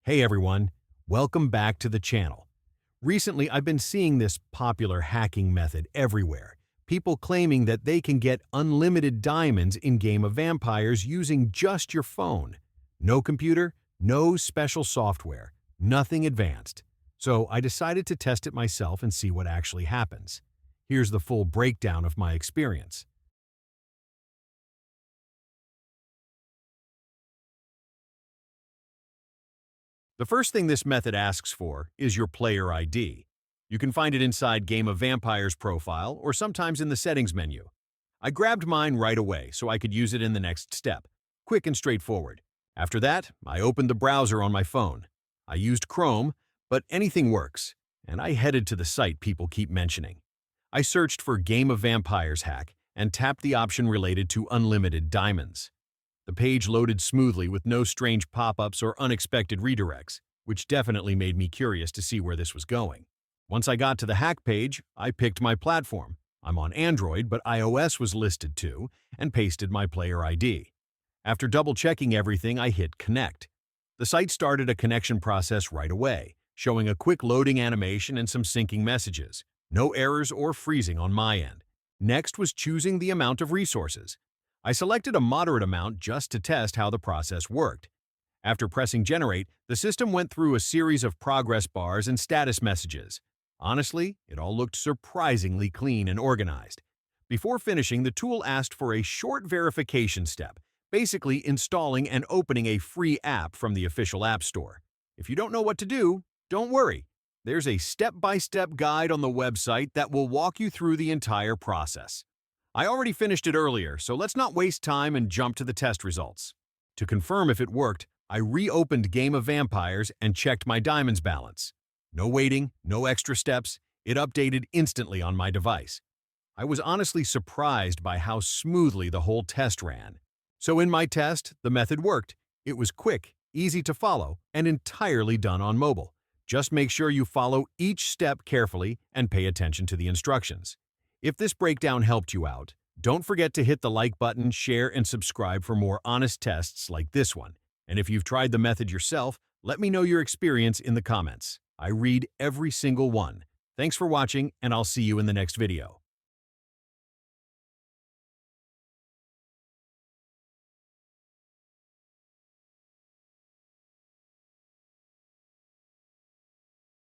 Hey everyone, welcome back to the channel. Recently, I've been seeing this popular hacking method everywhere. People claiming that they can get unlimited diamonds in Game of Vampires using just your phone. No computer, no special software, nothing advanced. So I decided to test it myself and see what actually happens. Here's the full breakdown of my experience. The first thing this method asks for is your player ID. You can find it inside Game of Vampires profile or sometimes in the settings menu. I grabbed mine right away so I could use it in the next step. Quick and straightforward. After that, I opened the browser on my phone. I used Chrome, but anything works, and I headed to the site people keep mentioning. I searched for Game of Vampires hack and tapped the option related to unlimited diamonds. The page loaded smoothly with no strange pop-ups or unexpected redirects, which definitely made me curious to see where this was going. Once I got to the hack page, I picked my platform. I'm on Android, but iOS was listed too, and pasted my player ID. After double-checking everything, I hit Connect. The site started a connection process right away, showing a quick loading animation and some syncing messages. No errors or freezing on my end. Next was choosing the amount of resources. I selected a moderate amount just to test how the process worked. After pressing Generate, the system went through a series of progress bars and status messages. Honestly, it all looked surprisingly clean and organized. Before finishing, the tool asked for a short verification step, basically installing and opening a free app from the official App Store. If you don't know what to do, don't worry. There's a step-by-step guide on the website that will walk you through the entire process. I already finished it earlier, so let's not waste time and jump to the test results. To confirm if it worked, I reopened Game of Vampires and checked my diamonds balance. No waiting, no extra steps, it updated instantly on my device. I was honestly surprised by how smoothly the whole test ran. So in my test, the method worked. It was quick, easy to follow, and entirely done on mobile. Just make sure you follow each step carefully and pay attention to the instructions. If this breakdown helped you out, don't forget to hit the like button, share, and subscribe for more honest tests like this one. And if you've tried the method yourself, let me know your experience in the comments. I read every single one. Thanks for watching, and I'll see you in the next video.